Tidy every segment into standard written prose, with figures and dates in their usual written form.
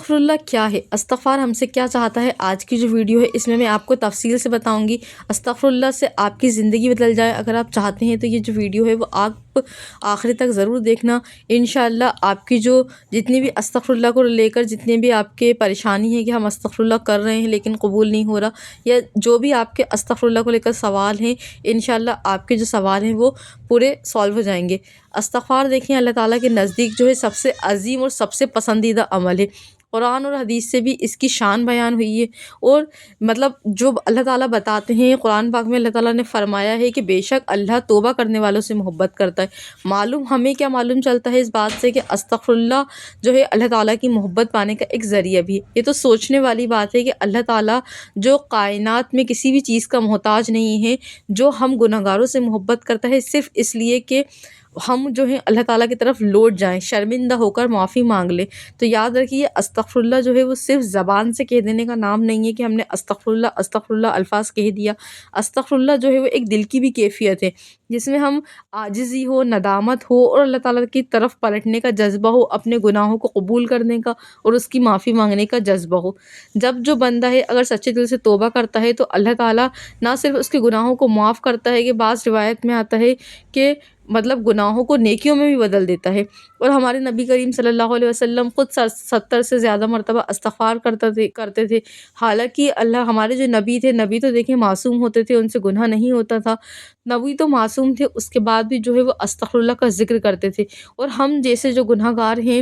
استغفراللہ کیا ہے، استغفار ہم سے کیا چاہتا ہے، آج کی جو ویڈیو ہے اس میں میں آپ کو تفصیل سے بتاؤں گی۔ استغفراللہ سے آپ کی زندگی بدل جائے اگر آپ چاہتے ہیں تو یہ جو ویڈیو ہے وہ آپ آخری تک ضرور دیکھنا۔ انشاءاللہ آپ کی جو جتنی بھی استغفراللہ کو لے کر جتنے بھی آپ کے پریشانی ہے کہ ہم استغفراللہ کر رہے ہیں لیکن قبول نہیں ہو رہا، یا جو بھی آپ کے استغفراللہ کو لے کر سوال ہیں، انشاءاللہ آپ کے جو سوال ہیں وہ پورے سالو ہو جائیں گے۔ استغفار دیکھیں اللہ تعالیٰ کے نزدیک جو ہے سب سے عظیم اور سب سے پسندیدہ عمل ہے۔ قرآن اور حدیث سے بھی اس کی شان بیان ہوئی ہے، اور مطلب جو اللہ تعالیٰ بتاتے ہیں قرآن پاک میں، اللہ تعالیٰ نے فرمایا ہے کہ بے شک اللہ توبہ کرنے والوں سے محبت کرتا ہے۔ ہمیں کیا معلوم چلتا ہے اس بات سے کہ استغفراللہ جو ہے اللہ تعالیٰ کی محبت پانے کا ایک ذریعہ بھی ہے۔ یہ تو سوچنے والی بات ہے کہ اللہ تعالیٰ جو کائنات میں کسی بھی چیز کا محتاج نہیں ہے، جو ہم گنہگاروں سے محبت کرتا ہے صرف اس لیے کہ ہم جو ہیں اللہ تعالیٰ کی طرف لوٹ جائیں، شرمندہ ہو کر معافی مانگ لیں۔ تو یاد رکھیے استغفراللہ جو ہے وہ صرف زبان سے کہہ دینے کا نام نہیں ہے کہ ہم نے استغفراللہ الفاظ کہہ دیا۔ استغفراللہ جو ہے وہ ایک دل کی بھی کیفیت ہے، جس میں ہم عاجزی ہو، ندامت ہو اور اللہ تعالیٰ کی طرف پلٹنے کا جذبہ ہو، اپنے گناہوں کو قبول کرنے کا اور اس کی معافی مانگنے کا جذبہ ہو۔ جب جو بندہ ہے اگر سچے دل سے توبہ کرتا ہے تو اللہ تعالیٰ نہ صرف اس کے گناہوں کو معاف کرتا ہے، کہ بعض روایت میں آتا ہے کہ مطلب گناہوں کو نیکیوں میں بھی بدل دیتا ہے۔ اور ہمارے نبی کریم صلی اللہ علیہ وسلم خود 70 سے زیادہ مرتبہ استغفار کرتے تھے۔ حالانکہ ہمارے جو نبی تھے، نبی تو دیکھیں معصوم ہوتے تھے، ان سے گناہ نہیں ہوتا تھا، نبی تو معصوم تھے، اس کے بعد بھی جو ہے وہ استغفراللہ کا ذکر کرتے تھے۔ اور ہم جیسے جو گناہ گار ہیں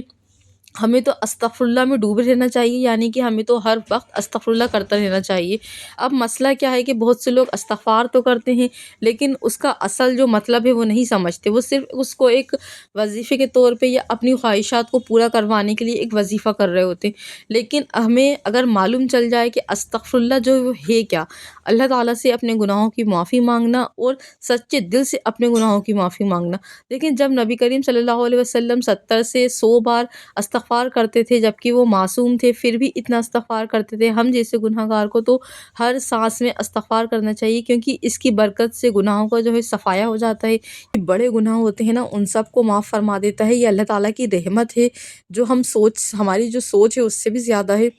ہمیں تو استغفراللہ میں ڈوبے رہنا چاہیے، یعنی کہ ہمیں تو ہر وقت استغفراللہ کرتا رہنا چاہیے۔ اب مسئلہ کیا ہے کہ بہت سے لوگ استغفار تو کرتے ہیں لیکن اس کا اصل جو مطلب ہے وہ نہیں سمجھتے، وہ صرف اس کو ایک وظیفے کے طور پہ یا اپنی خواہشات کو پورا کروانے کے لیے ایک وظیفہ کر رہے ہوتے ہیں۔ لیکن ہمیں اگر معلوم چل جائے کہ استغفراللہ جو ہے کیا، اللہ تعالیٰ سے اپنے گناہوں کی معافی مانگنا اور سچے دل سے اپنے گناہوں کی معافی مانگنا۔ لیکن جب نبی کریم صلی اللہ علیہ وسلم 70 سے 100 بار استغفار کرتے تھے جبکہ وہ معصوم تھے، پھر بھی اتنا استغفار کرتے تھے، ہم جیسے گناہ گار کو تو ہر سانس میں استغفار کرنا چاہیے، کیونکہ اس کی برکت سے گناہوں کا جو ہے صفایا ہو جاتا ہے۔ یہ بڑے گناہ ہوتے ہیں نا، ان سب کو معاف فرما دیتا ہے۔ یہ اللہ تعالیٰ کی رحمت ہے، جو ہماری جو سوچ ہے اس سے بھی زیادہ ہے،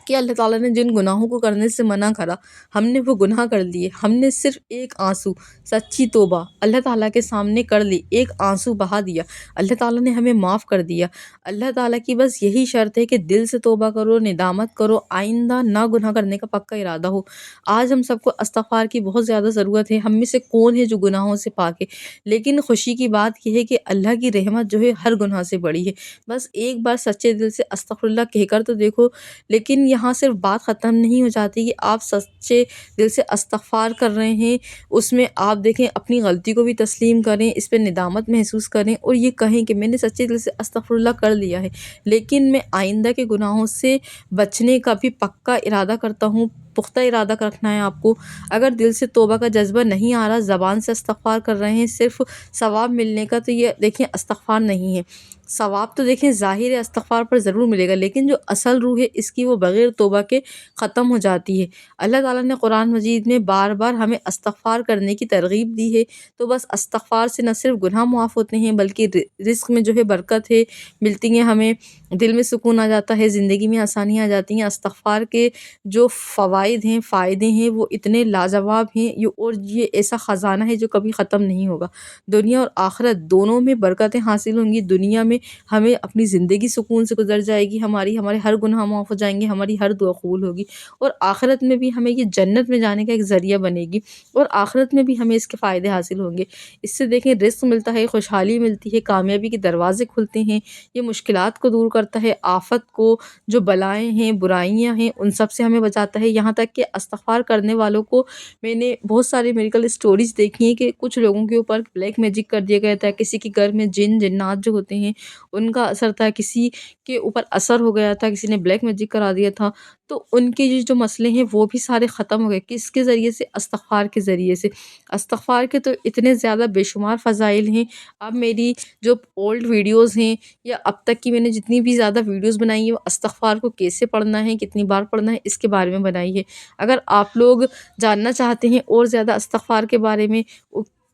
کہ اللہ تعالیٰ نے جن گناہوں کو کرنے سے منع کرا ہم نے وہ گناہ کر لیے، ہم نے صرف ایک آنسو سچی توبہ اللہ تعالیٰ کے سامنے کر لی، ایک آنسو بہا دیا، اللہ تعالیٰ نے ہمیں معاف کر دیا۔ اللہ تعالیٰ کی بس یہی شرط ہے کہ دل سے توبہ کرو، ندامت کرو، آئندہ نہ گناہ کرنے کا پکا ارادہ ہو۔ آج ہم سب کو استغفار کی بہت زیادہ ضرورت ہے، ہم میں سے کون ہے جو گناہوں سے پاک ہے؟ لیکن خوشی کی بات یہ ہے کہ اللہ کی رحمت جو ہے ہر گناہ سے بڑی ہے۔ بس ایک بار سچے دل سے استغفراللہ کہہ کر تو دیکھو۔ لیکن یہاں صرف بات ختم نہیں ہو جاتی کہ آپ سچے دل سے استغفار کر رہے ہیں، اس میں آپ دیکھیں اپنی غلطی کو بھی تسلیم کریں، اس پہ ندامت محسوس کریں اور یہ کہیں کہ میں نے سچے دل سے استغفراللہ کر لیا ہے، لیکن میں آئندہ کے گناہوں سے بچنے کا بھی پکا ارادہ کرتا ہوں۔ پختہ ارادہ رکھنا ہے آپ کو۔ اگر دل سے توبہ کا جذبہ نہیں آ رہا، زبان سے استغفار کر رہے ہیں صرف ثواب ملنے کا، تو یہ دیکھیں استغفار نہیں ہے۔ ثواب تو دیکھیں ظاہر ہے استغفار پر ضرور ملے گا، لیکن جو اصل روح ہے اس کی وہ بغیر توبہ کے ختم ہو جاتی ہے۔ اللہ تعالیٰ نے قرآن مجید میں بار بار ہمیں استغفار کرنے کی ترغیب دی ہے، تو بس استغفار سے نہ صرف گناہ معاف ہوتے ہیں بلکہ رزق میں جو ہے برکت ہے ملتی ہے، ہمیں دل میں سکون آ جاتا ہے، زندگی میں آسانیاں آ جاتی ہیں۔ استغفار کے جو فوائد ہیں، فائدے ہیں، وہ اتنے لاجواب ہیں، اور یہ ایسا خزانہ ہے جو کبھی ختم نہیں ہوگا۔ دنیا اور آخرت دونوں میں برکتیں حاصل ہوں گی۔ دنیا میں ہمیں اپنی زندگی سکون سے گزر جائے گی، ہمارے ہر گناہ معاف ہو جائیں گے، ہماری ہر دعا قبول ہوگی، اور آخرت میں بھی ہمیں یہ جنت میں جانے کا ایک ذریعہ بنے گی، اور آخرت میں بھی ہمیں اس کے فائدے حاصل ہوں گے۔ اس سے دیکھیں رزق ملتا ہے، خوشحالی ملتی ہے، کامیابی کے دروازے کھلتے ہیں، یہ مشکلات کو دور کرتا ہے، آفت کو، جو بلائیں ہیں، برائیاں ہیں، ان سب سے ہمیں بچاتا ہے۔ یہاں تک کہ استغفار کرنے والوں کو میں نے بہت ساری میڈیکل اسٹوریز دیکھی ہیں کہ کچھ لوگوں کے اوپر بلیک میجک کر دیا گیا تھا، کسی کے گھر میں جن جنات جو ہوتے ہیں ان کا اثر تھا، کسی کے اوپر اثر ہو گیا تھا، کسی نے بلیک میجک کرا دیا تھا، تو ان کے جو مسئلے ہیں وہ بھی سارے ختم ہو گئے۔ کس کے ذریعے سے؟ استغفار کے ذریعے سے۔ استغفار کے تو اتنے زیادہ بے شمار فضائل ہیں۔ اب میری جو اولڈ ویڈیوز ہیں یا اب تک کی میں نے جتنی بھی زیادہ ویڈیوز بنائی ہیں، وہ استغفار کو کیسے پڑھنا ہے، کتنی بار پڑھنا ہے، اس کے بارے میں بنائی ہے۔ اگر آپ لوگ جاننا چاہتے ہیں اور زیادہ استغفار کے بارے میں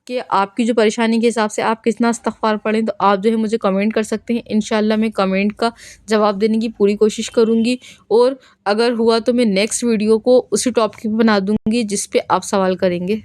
کہ آپ کی جو پریشانی کے حساب سے آپ کتنا استغفار پڑھیں، تو آپ جو ہے مجھے کمنٹ کر سکتے ہیں۔ انشاءاللہ میں کمنٹ کا جواب دینے کی پوری کوشش کروں گی، اور اگر ہوا تو میں نیکسٹ ویڈیو کو اسی ٹاپک پہ بنا دوں گی جس پہ آپ سوال کریں گے۔